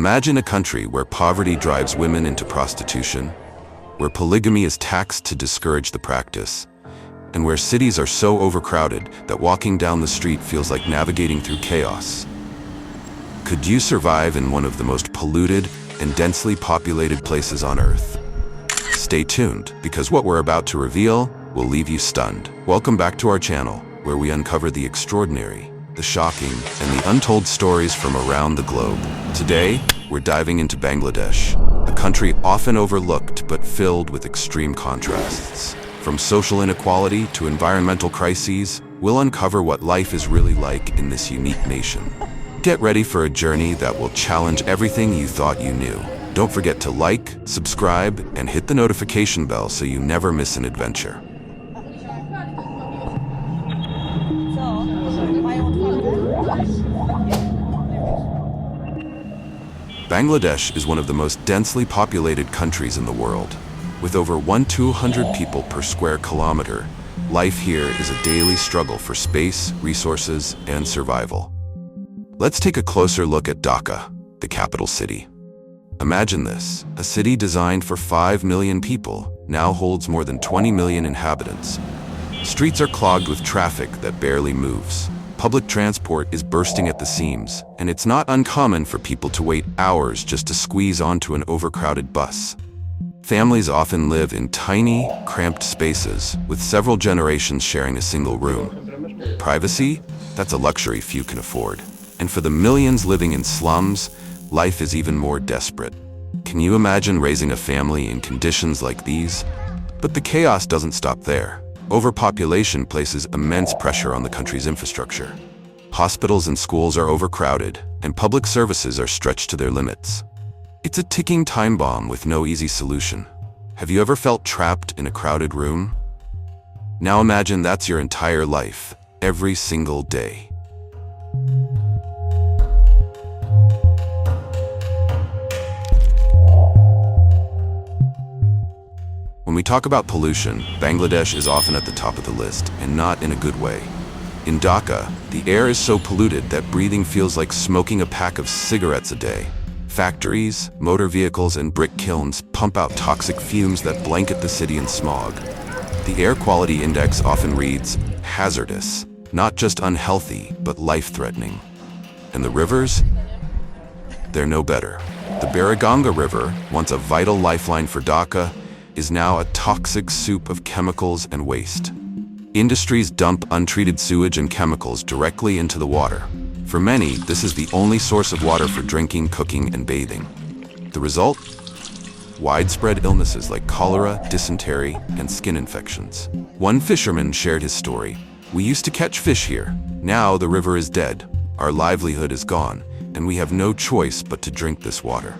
Imagine a country where poverty drives women into prostitution, where polygamy is taxed to discourage the practice, and where cities are so overcrowded that walking down the street feels like navigating through chaos. Could you survive in one of the most polluted and densely populated places on Earth? Stay tuned, because what we're about to reveal will leave you stunned. Welcome back to our channel, where we uncover the extraordinary, the shocking, and the untold stories from around the globe. Today, we're diving into Bangladesh, a country often overlooked but filled with extreme contrasts. From social inequality to environmental crises, we'll uncover what life is really like in this unique nation. Get ready for a journey that will challenge everything you thought you knew. Don't forget to like, subscribe, and hit the notification bell so you never miss an adventure. Bangladesh is one of the most densely populated countries in the world. With over 1,200 people per square kilometer, life here is a daily struggle for space, resources, and survival. Let's take a closer look at Dhaka, the capital city. Imagine this, a city designed for 5 million people now holds more than 20 million inhabitants. Streets are clogged with traffic that barely moves. Public transport is bursting at the seams, and it's not uncommon for people to wait hours just to squeeze onto an overcrowded bus. Families often live in tiny, cramped spaces, with several generations sharing a single room. Privacy? That's a luxury few can afford. And for the millions living in slums, life is even more desperate. Can you imagine raising a family in conditions like these? But the chaos doesn't stop there. Overpopulation places immense pressure on the country's infrastructure. Hospitals and schools are overcrowded, and public services are stretched to their limits. It's a ticking time bomb with no easy solution. Have you ever felt trapped in a crowded room? Now imagine that's your entire life, every single day. When we talk about pollution, Bangladesh is often at the top of the list, and not in a good way. In Dhaka, the air is so polluted that breathing feels like smoking a pack of cigarettes a day. Factories, motor vehicles, and brick kilns pump out toxic fumes that blanket the city in smog. The air quality index often reads hazardous, not just unhealthy, but life-threatening. And the rivers? They're no better. The Baraganga River, once a vital lifeline for Dhaka, is now a toxic soup of chemicals and waste. Industries dump untreated sewage and chemicals directly into the water. For many, this is the only source of water for drinking, cooking, and bathing. The result? Widespread illnesses like cholera, dysentery, and skin infections. One fisherman shared his story. "We used to catch fish here. Now the river is dead. Our livelihood is gone, and we have no choice but to drink this water."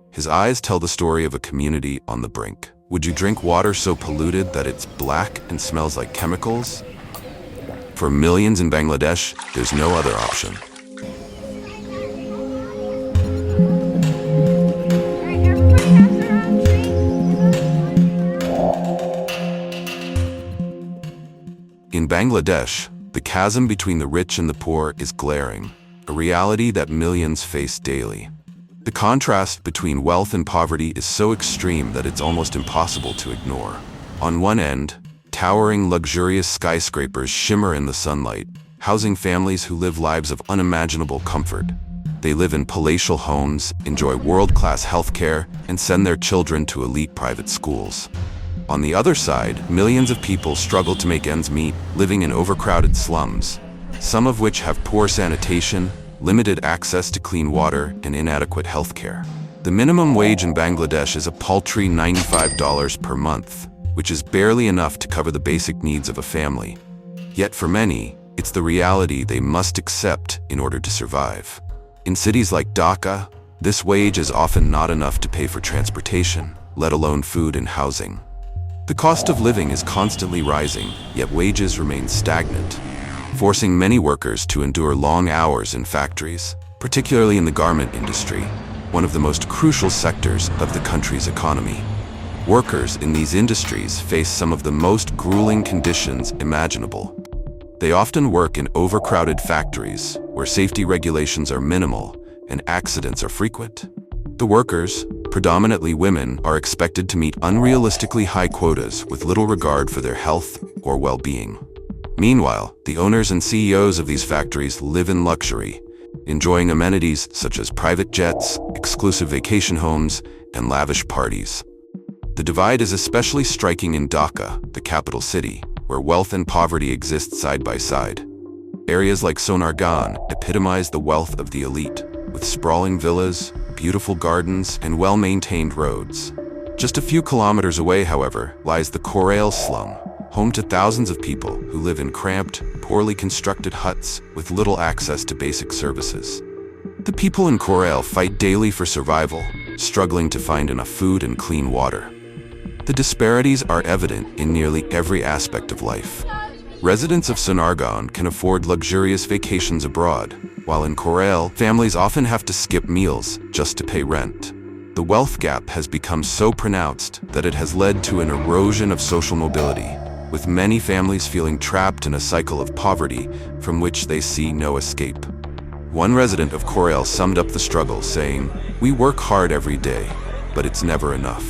His eyes tell the story of a community on the brink. Would you drink water so polluted that it's black and smells like chemicals? For millions in Bangladesh, there's no other option. In Bangladesh, the chasm between the rich and the poor is glaring, a reality that millions face daily. The contrast between wealth and poverty is so extreme that it's almost impossible to ignore. On one end, towering, luxurious skyscrapers shimmer in the sunlight, housing families who live lives of unimaginable comfort. They live in palatial homes, enjoy world-class healthcare, and send their children to elite private schools. On the other side, millions of people struggle to make ends meet, living in overcrowded slums, some of which have poor sanitation, limited access to clean water, and inadequate healthcare. The minimum wage in Bangladesh is a paltry $95 per month, which is barely enough to cover the basic needs of a family. Yet for many, it's the reality they must accept in order to survive. In cities like Dhaka, this wage is often not enough to pay for transportation, let alone food and housing. The cost of living is constantly rising, yet wages remain stagnant, forcing many workers to endure long hours in factories, particularly in the garment industry, one of the most crucial sectors of the country's economy. Workers in these industries face some of the most grueling conditions imaginable. They often work in overcrowded factories where safety regulations are minimal and accidents are frequent. The workers, predominantly women, are expected to meet unrealistically high quotas with little regard for their health or well-being. Meanwhile, the owners and CEOs of these factories live in luxury, enjoying amenities such as private jets, exclusive vacation homes, and lavish parties. The divide is especially striking in Dhaka, the capital city, where wealth and poverty exist side by side. Areas like Sonargaon epitomize the wealth of the elite, with sprawling villas, beautiful gardens, and well-maintained roads. Just a few kilometers away, however, lies the Korail slum, home to thousands of people who live in cramped, poorly constructed huts with little access to basic services. The people in Korail fight daily for survival, struggling to find enough food and clean water. The disparities are evident in nearly every aspect of life. Residents of Sonargaon can afford luxurious vacations abroad, while in Korail, families often have to skip meals just to pay rent. The wealth gap has become so pronounced that it has led to an erosion of social mobility, with many families feeling trapped in a cycle of poverty from which they see no escape. One resident of Korail summed up the struggle, saying, "We work hard every day, but it's never enough.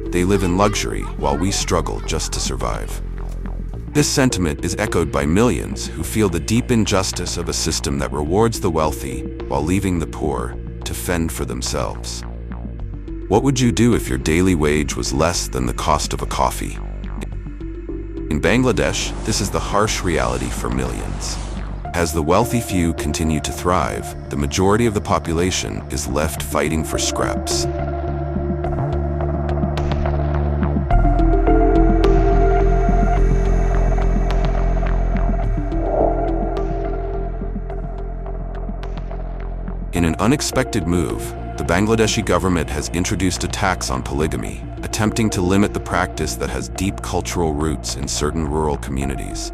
They live in luxury while we struggle just to survive." This sentiment is echoed by millions who feel the deep injustice of a system that rewards the wealthy while leaving the poor to fend for themselves. What would you do if your daily wage was less than the cost of a coffee? In Bangladesh, this is the harsh reality for millions. As the wealthy few continue to thrive, the majority of the population is left fighting for scraps. In an unexpected move, the Bangladeshi government has introduced a tax on polygamy, attempting to limit the practice that has deep cultural roots in certain rural communities.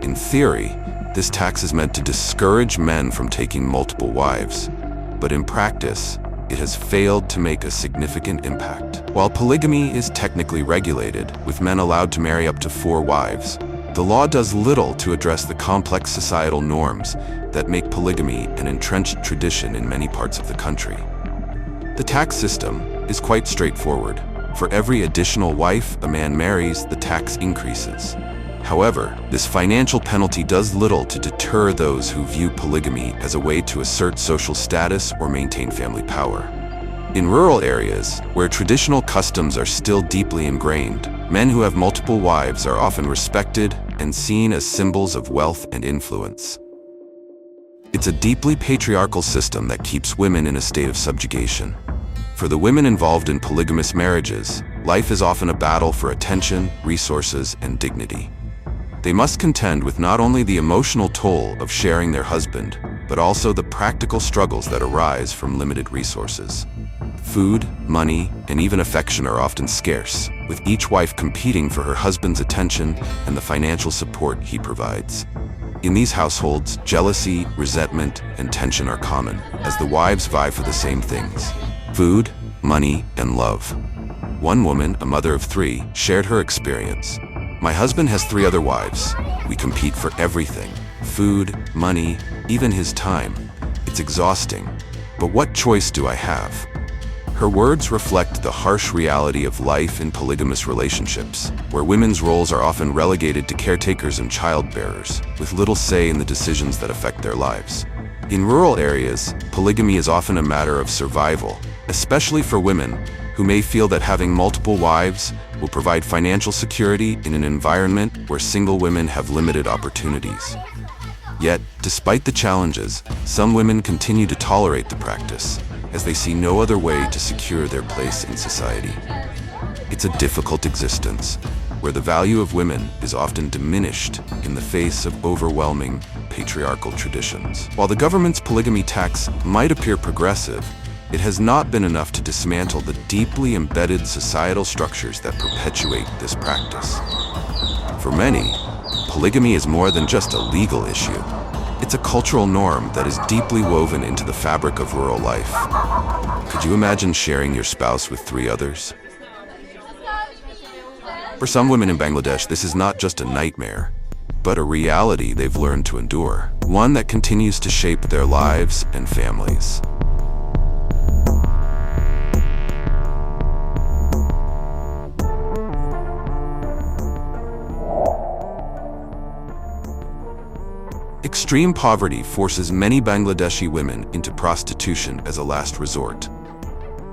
In theory, this tax is meant to discourage men from taking multiple wives, but in practice, it has failed to make a significant impact. While polygamy is technically regulated, with men allowed to marry up to 4 wives, the law does little to address the complex societal norms that make polygamy an entrenched tradition in many parts of the country. The tax system is quite straightforward. For every additional wife a man marries, the tax increases. However, this financial penalty does little to deter those who view polygamy as a way to assert social status or maintain family power. In rural areas, where traditional customs are still deeply ingrained, men who have multiple wives are often respected and seen as symbols of wealth and influence. It's a deeply patriarchal system that keeps women in a state of subjugation. For the women involved in polygamous marriages, life is often a battle for attention, resources, and dignity. They must contend with not only the emotional toll of sharing their husband, but also the practical struggles that arise from limited resources. Food, money, and even affection are often scarce, with each wife competing for her husband's attention and the financial support he provides. In these households, jealousy, resentment, and tension are common, as the wives vie for the same things: food, money, and love. One woman, a mother of 3, shared her experience. "My husband has 3 other wives. We compete for everything: food, money, even his time. It's exhausting. But what choice do I have?" Her words reflect the harsh reality of life in polygamous relationships, where women's roles are often relegated to caretakers and childbearers, with little say in the decisions that affect their lives. In rural areas, polygamy is often a matter of survival, especially for women who may feel that having multiple wives will provide financial security in an environment where single women have limited opportunities. Yet, despite the challenges, some women continue to tolerate the practice, as they see no other way to secure their place in society. It's a difficult existence, where the value of women is often diminished in the face of overwhelming patriarchal traditions. While the government's polygamy tax might appear progressive, it has not been enough to dismantle the deeply embedded societal structures that perpetuate this practice. For many, polygamy is more than just a legal issue. It's a cultural norm that is deeply woven into the fabric of rural life. Could you imagine sharing your spouse with 3 others? For some women in Bangladesh, this is not just a nightmare, but a reality they've learned to endure, one that continues to shape their lives and families. Extreme poverty forces many Bangladeshi women into prostitution as a last resort.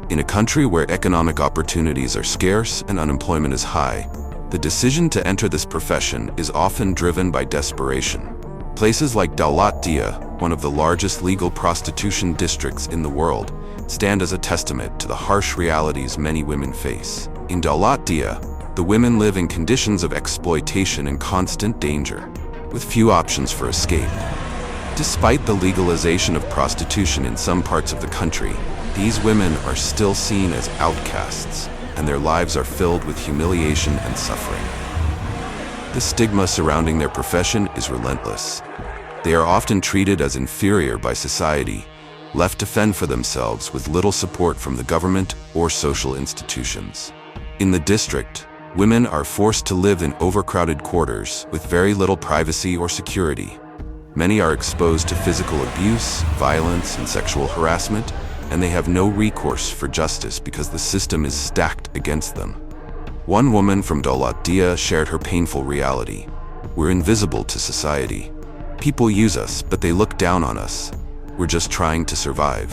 In a country where economic opportunities are scarce and unemployment is high, the decision to enter this profession is often driven by desperation. Places like Daulat Dia, one of the largest legal prostitution districts in the world, stand as a testament to the harsh realities many women face. In Daulat Dia, the women live in conditions of exploitation and constant danger, with few options for escape. Despite the legalization of prostitution in some parts of the country, these women are still seen as outcasts, and their lives are filled with humiliation and suffering. The stigma surrounding their profession is relentless. They are often treated as inferior by society, left to fend for themselves with little support from the government or social institutions. In the district, women are forced to live in overcrowded quarters with very little privacy or security. Many are exposed to physical abuse, violence, and sexual harassment, and they have no recourse for justice because the system is stacked against them. One woman from Daulat Dia shared her painful reality. We're invisible to society. People use us, but they look down on us. We're just trying to survive.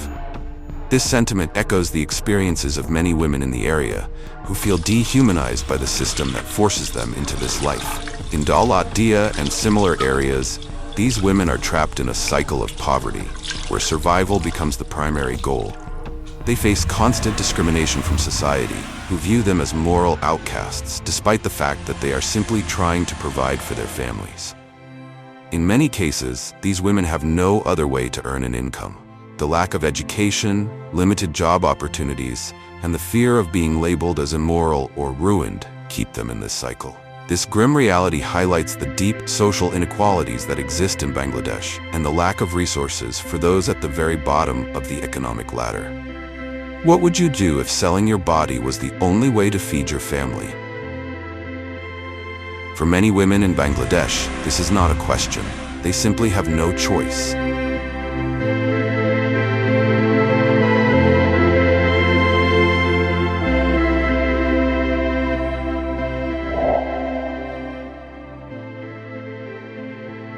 This sentiment echoes the experiences of many women in the area who feel dehumanized by the system that forces them into this life. In Daulat Dia and similar areas, these women are trapped in a cycle of poverty, where survival becomes the primary goal. They face constant discrimination from society, who view them as moral outcasts, despite the fact that they are simply trying to provide for their families. In many cases, these women have no other way to earn an income. The lack of education, limited job opportunities, and the fear of being labeled as immoral or ruined keep them in this cycle. This grim reality highlights the deep social inequalities that exist in Bangladesh and the lack of resources for those at the very bottom of the economic ladder. What would you do if selling your body was the only way to feed your family? For many women in Bangladesh, this is not a question. They simply have no choice.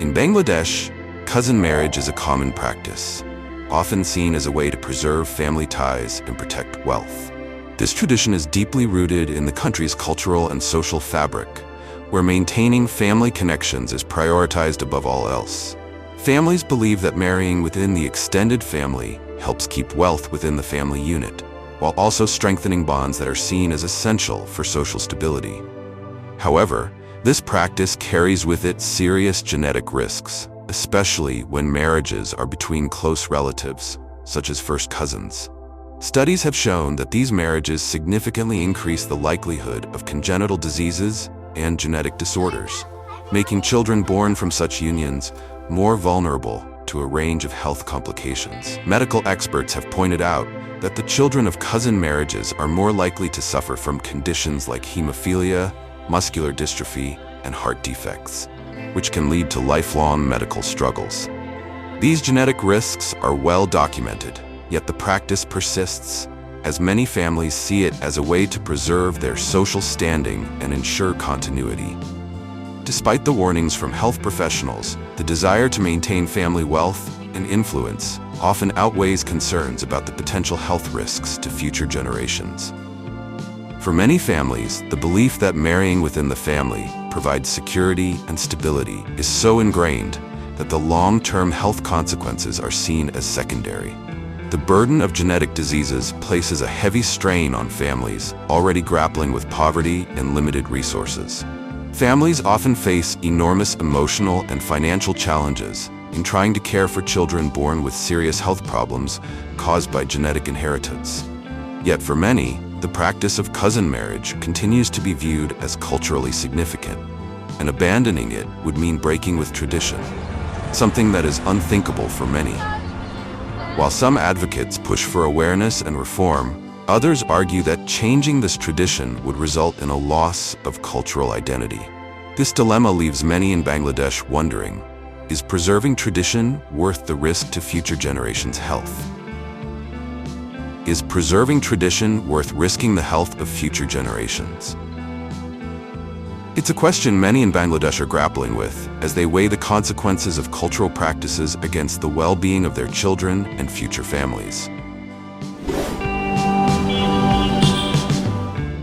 In Bangladesh, cousin marriage is a common practice, often seen as a way to preserve family ties and protect wealth. This tradition is deeply rooted in the country's cultural and social fabric, where maintaining family connections is prioritized above all else. Families believe that marrying within the extended family helps keep wealth within the family unit, while also strengthening bonds that are seen as essential for social stability. However, this practice carries with it serious genetic risks, especially when marriages are between close relatives, such as first cousins. Studies have shown that these marriages significantly increase the likelihood of congenital diseases and genetic disorders, making children born from such unions more vulnerable to a range of health complications. Medical experts have pointed out that the children of cousin marriages are more likely to suffer from conditions like hemophilia, muscular dystrophy, and heart defects, which can lead to lifelong medical struggles. These genetic risks are well documented, yet the practice persists, as many families see it as a way to preserve their social standing and ensure continuity. Despite the warnings from health professionals, the desire to maintain family wealth and influence often outweighs concerns about the potential health risks to future generations. For many families, the belief that marrying within the family provides security and stability is so ingrained that the long-term health consequences are seen as secondary. The burden of genetic diseases places a heavy strain on families already grappling with poverty and limited resources. Families often face enormous emotional and financial challenges in trying to care for children born with serious health problems caused by genetic inheritance. Yet for many, the practice of cousin marriage continues to be viewed as culturally significant, and abandoning it would mean breaking with tradition, something that is unthinkable for many. While some advocates push for awareness and reform, others argue that changing this tradition would result in a loss of cultural identity. This dilemma leaves many in Bangladesh wondering, is preserving tradition worth the risk to future generations' health? Is preserving tradition worth risking the health of future generations? It's a question many in Bangladesh are grappling with as they weigh the consequences of cultural practices against the well-being of their children and future families.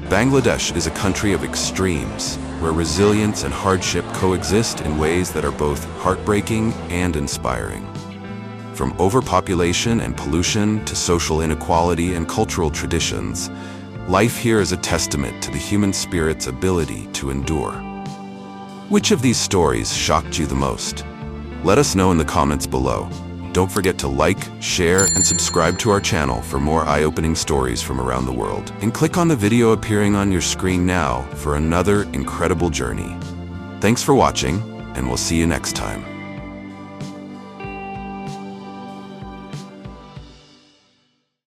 Bangladesh is a country of extremes, where resilience and hardship coexist in ways that are both heartbreaking and inspiring. From overpopulation and pollution to social inequality and cultural traditions, life here is a testament to the human spirit's ability to endure. Which of these stories shocked you the most? Let us know in the comments below. Don't forget to like, share, and subscribe to our channel for more eye-opening stories from around the world. And click on the video appearing on your screen now for another incredible journey. Thanks for watching, and we'll see you next time.